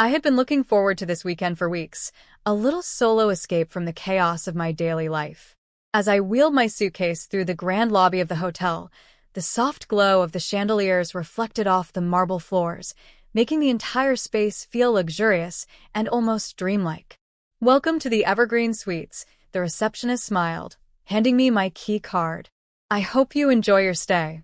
I had been looking forward to this weekend for weeks, a little solo escape from the chaos of my daily life. As I wheeled my suitcase through the grand lobby of the hotel, the soft glow of the chandeliers reflected off the marble floors, making the entire space feel luxurious and almost dreamlike. "Welcome to the Evergreen Suites," the receptionist smiled, handing me my key card. "I hope you enjoy your stay."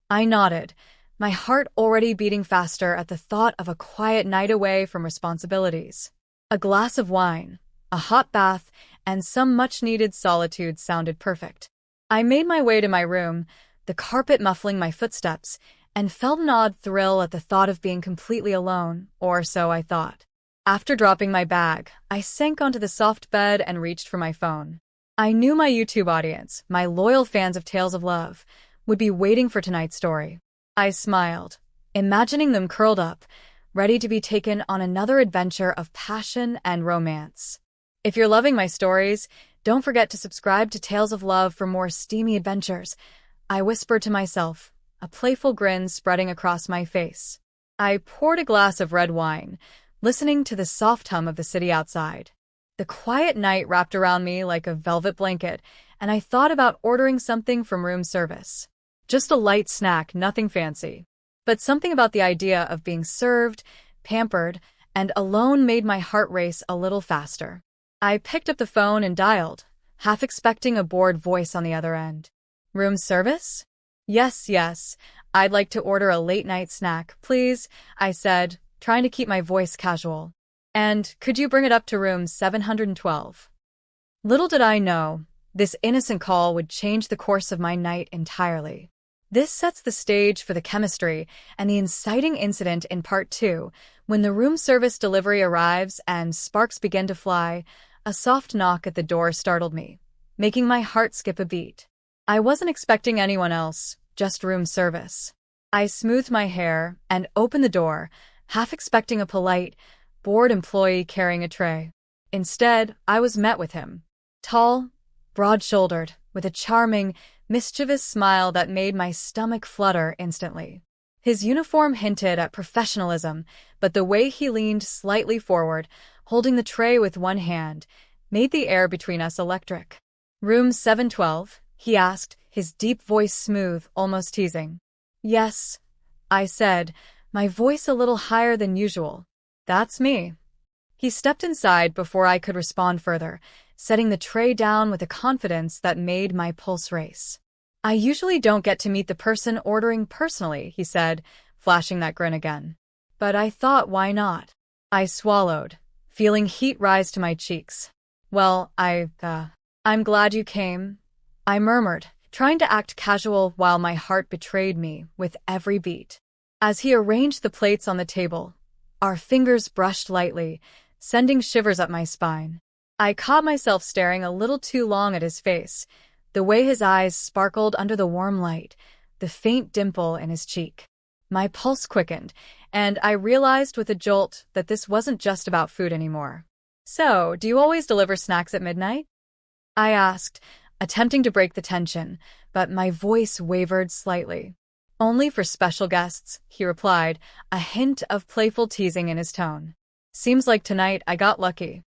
I nodded, my heart already beating faster at the thought of a quiet night away from responsibilities. A glass of wine, a hot bath, and some much-needed solitude sounded perfect. I made my way to my room, the carpet muffling my footsteps, and felt an odd thrill at the thought of being completely alone, or so I thought. After dropping my bag, I sank onto the soft bed and reached for my phone. I knew my YouTube audience, my loyal fans of Tales of Love, would be waiting for tonight's story. I smiled, imagining them curled up, ready to be taken on another adventure of passion and romance. If you're loving my stories, don't forget to subscribe to Tales of Love for more steamy adventures, I whispered to myself, a playful grin spreading across my face. I poured a glass of red wine, listening to the soft hum of the city outside. The quiet night wrapped around me like a velvet blanket, and I thought about ordering something from room service. Just a light snack, nothing fancy. But something about the idea of being served, pampered, and alone made my heart race a little faster. I picked up the phone and dialed, half expecting a bored voice on the other end. "Room service?" Yes, I'd like to order a late-night snack, please," I said, trying to keep my voice casual. "And could you bring it up to room 712? Little did I know, this innocent call would change the course of my night entirely. This sets the stage for the chemistry and the inciting incident in part 2, when the room service delivery arrives and sparks begin to fly. A soft knock at the door startled me, making my heart skip a beat. I wasn't expecting anyone else, just room service. I smoothed my hair and opened the door, half expecting a polite, bored employee carrying a tray. Instead, I was met with him. Tall, broad-shouldered, with a charming, mischievous smile that made my stomach flutter instantly. His uniform hinted at professionalism, but the way he leaned slightly forward, holding the tray with one hand, made the air between us electric. "Room 712? He asked, his deep voice smooth, almost teasing. "Yes," I said, my voice a little higher than usual. "That's me." He stepped inside before I could respond further, setting the tray down with a confidence that made my pulse race. "I usually don't get to meet the person ordering personally," he said, flashing that grin again. "But I thought, why not?" I swallowed, feeling heat rise to my cheeks. "Well, I'm glad you came," I murmured, trying to act casual while my heart betrayed me with every beat. As he arranged the plates on the table, our fingers brushed lightly, sending shivers up my spine. I caught myself staring a little too long at his face, the way his eyes sparkled under the warm light, the faint dimple in his cheek. My pulse quickened, and I realized with a jolt that this wasn't just about food anymore. "So, do you always deliver snacks at midnight?" I asked, attempting to break the tension, but my voice wavered slightly. "Only for special guests," he replied, a hint of playful teasing in his tone. "Seems like tonight I got lucky."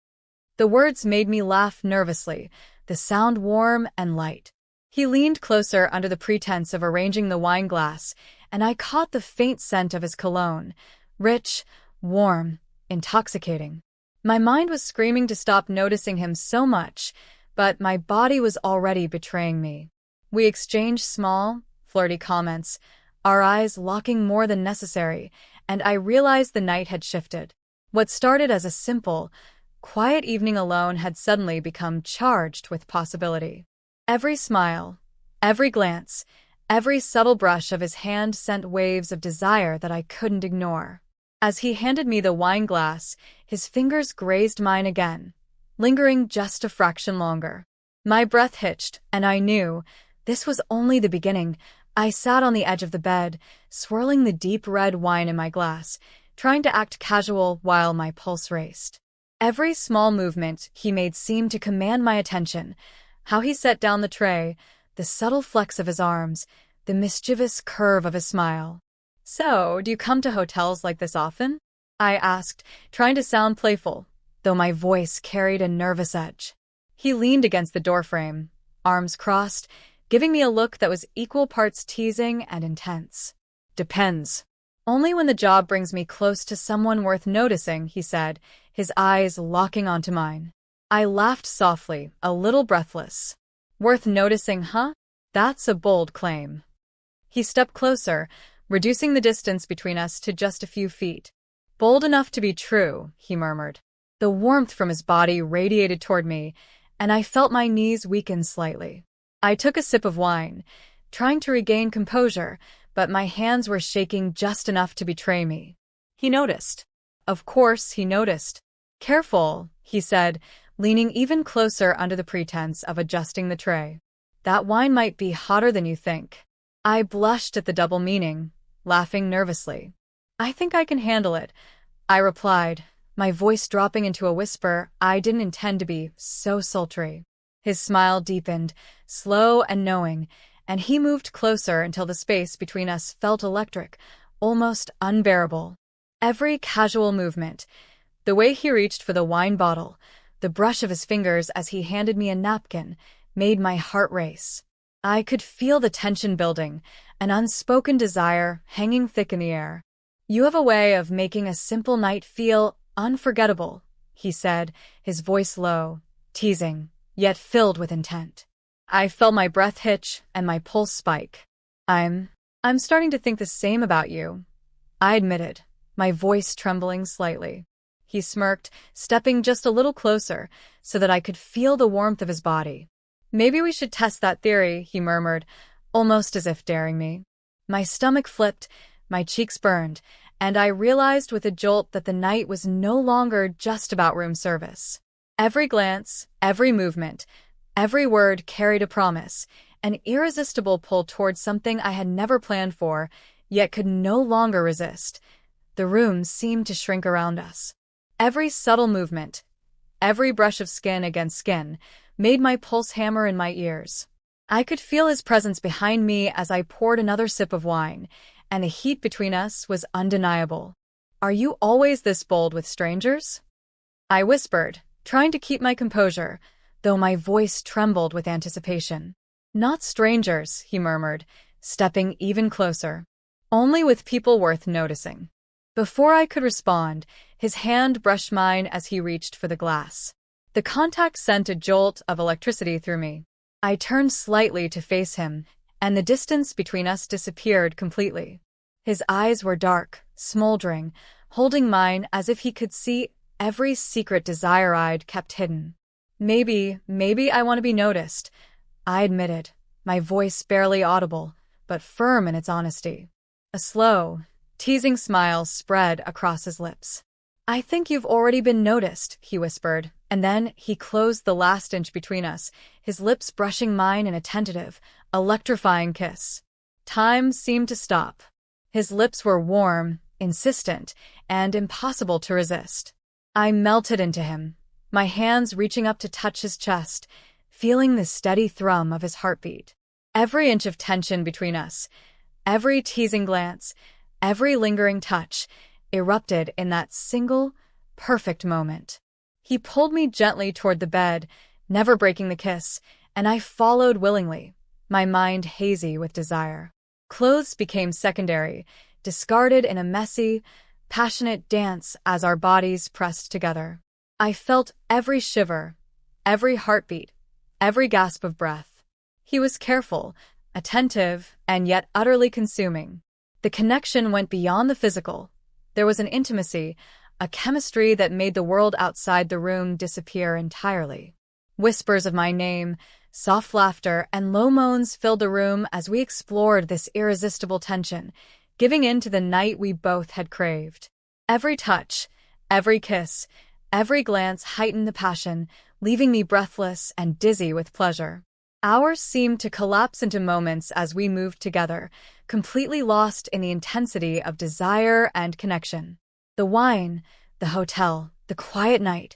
The words made me laugh nervously, the sound warm and light. He leaned closer under the pretense of arranging the wine glass, and I caught the faint scent of his cologne, rich, warm, intoxicating. My mind was screaming to stop noticing him so much, but my body was already betraying me. We exchanged small, flirty comments, our eyes locking more than necessary, and I realized the night had shifted. What started as a simple, quiet evening alone had suddenly become charged with possibility. Every smile, every glance, every subtle brush of his hand sent waves of desire that I couldn't ignore. As he handed me the wine glass, his fingers grazed mine again, lingering just a fraction longer. My breath hitched, and I knew this was only the beginning. I sat on the edge of the bed, swirling the deep red wine in my glass, trying to act casual while my pulse raced. Every small movement he made seemed to command my attention. How he set down the tray, the subtle flex of his arms, the mischievous curve of his smile. "So, do you come to hotels like this often?" I asked, trying to sound playful, though my voice carried a nervous edge. He leaned against the doorframe, arms crossed, giving me a look that was equal parts teasing and intense. Depends. Only when the job brings me close to someone worth noticing, he said, his eyes locking onto mine. I laughed softly, a little breathless. Worth noticing, huh? That's a bold claim. He stepped closer, reducing the distance between us to just a few feet. Bold enough to be true, he murmured. The warmth from his body radiated toward me, and I felt my knees weaken slightly. I took a sip of wine, trying to regain composure, but my hands were shaking just enough to betray me. He noticed. Of course, he noticed. Careful, he said, leaning even closer under the pretense of adjusting the tray. That wine might be hotter than you think. I blushed at the double meaning, laughing nervously. I think I can handle it, I replied, my voice dropping into a whisper I didn't intend to be so sultry. His smile deepened, slow and knowing, and he moved closer until the space between us felt electric, almost unbearable. Every casual movement, the way he reached for the wine bottle, the brush of his fingers as he handed me a napkin, made my heart race. I could feel the tension building, an unspoken desire hanging thick in the air. You have a way of making a simple night feel unforgettable, he said, his voice low, teasing, yet filled with intent. I felt my breath hitch and my pulse spike. I'm starting to think the same about you, I admitted, my voice trembling slightly. He smirked, stepping just a little closer so that I could feel the warmth of his body. Maybe we should test that theory, he murmured, almost as if daring me. My stomach flipped, my cheeks burned, and I realized with a jolt that the night was no longer just about room service. Every glance, every movement, every word carried a promise, an irresistible pull towards something I had never planned for, yet could no longer resist. The room seemed to shrink around us. Every subtle movement, every brush of skin against skin, made my pulse hammer in my ears. I could feel his presence behind me as I poured another sip of wine, and the heat between us was undeniable. Are you always this bold with strangers? I whispered, trying to keep my composure, though my voice trembled with anticipation. Not strangers, he murmured, stepping even closer. Only with people worth noticing. Before I could respond, his hand brushed mine as he reached for the glass. The contact sent a jolt of electricity through me. I turned slightly to face him, and the distance between us disappeared completely. His eyes were dark, smoldering, holding mine as if he could see every secret desire I'd kept hidden. Maybe I want to be noticed, I admitted, my voice barely audible, but firm in its honesty. A slow, teasing smile spread across his lips. I think you've already been noticed, he whispered, and then he closed the last inch between us, his lips brushing mine in a tentative, electrifying kiss. Time seemed to stop. His lips were warm, insistent, and impossible to resist. I melted into him, my hands reaching up to touch his chest, feeling the steady thrum of his heartbeat. Every inch of tension between us, every teasing glance, every lingering touch, erupted in that single, perfect moment. He pulled me gently toward the bed, never breaking the kiss, and I followed willingly, my mind hazy with desire. Clothes became secondary, discarded in a messy, passionate dance as our bodies pressed together. I felt every shiver, every heartbeat, every gasp of breath. He was careful, attentive, and yet utterly consuming. The connection went beyond the physical. There was an intimacy, a chemistry that made the world outside the room disappear entirely. Whispers of my name, soft laughter, and low moans filled the room as we explored this irresistible tension, giving in to the night we both had craved. Every touch, every kiss, every glance heightened the passion, leaving me breathless and dizzy with pleasure. Hours seemed to collapse into moments as we moved together, completely lost in the intensity of desire and connection. The wine, the hotel, the quiet night,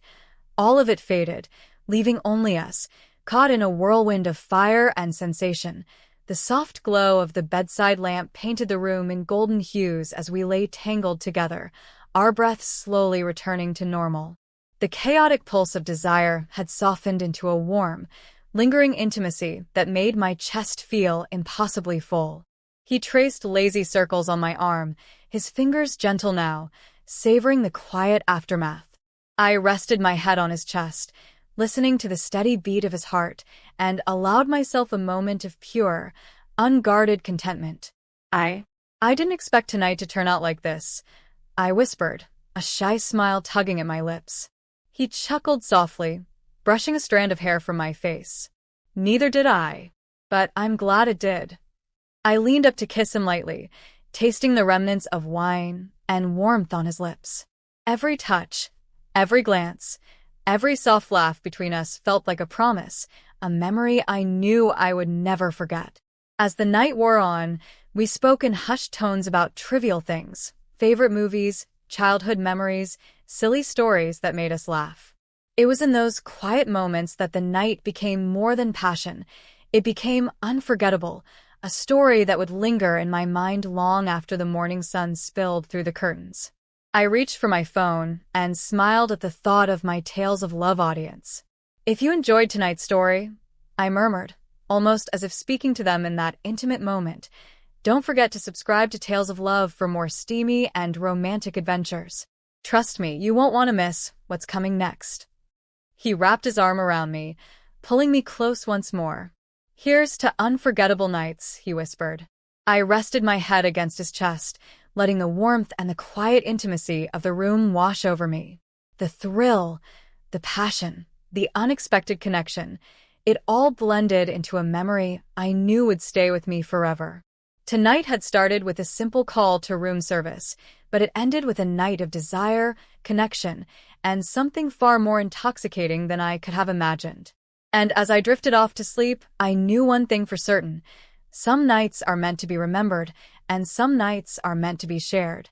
all of it faded, leaving only us, caught in a whirlwind of fire and sensation. The soft glow of the bedside lamp painted the room in golden hues as we lay tangled together, our breaths slowly returning to normal. The chaotic pulse of desire had softened into a warm, lingering intimacy that made my chest feel impossibly full. He traced lazy circles on my arm, his fingers gentle now, savoring the quiet aftermath. I rested my head on his chest, listening to the steady beat of his heart, and allowed myself a moment of pure, unguarded contentment. I didn't expect tonight to turn out like this, I whispered, a shy smile tugging at my lips. He chuckled softly, brushing a strand of hair from my face. Neither did I, but I'm glad it did. I leaned up to kiss him lightly, tasting the remnants of wine and warmth on his lips. Every touch, every glance, every soft laugh between us felt like a promise, a memory I knew I would never forget. As the night wore on, we spoke in hushed tones about trivial things, favorite movies, childhood memories, silly stories that made us laugh. It was in those quiet moments that the night became more than passion. It became unforgettable, a story that would linger in my mind long after the morning sun spilled through the curtains. I reached for my phone and smiled at the thought of my Tales of Love audience. If you enjoyed tonight's story, I murmured, almost as if speaking to them in that intimate moment, don't forget to subscribe to Tales of Love for more steamy and romantic adventures. Trust me, you won't want to miss what's coming next. He wrapped his arm around me, pulling me close once more. Here's to unforgettable nights, he whispered. I rested my head against his chest, letting the warmth and the quiet intimacy of the room wash over me. The thrill, the passion, the unexpected connection, it all blended into a memory I knew would stay with me forever. Tonight had started with a simple call to room service, but it ended with a night of desire, connection, and something far more intoxicating than I could have imagined. And as I drifted off to sleep, I knew one thing for certain. Some nights are meant to be remembered, and some nights are meant to be shared.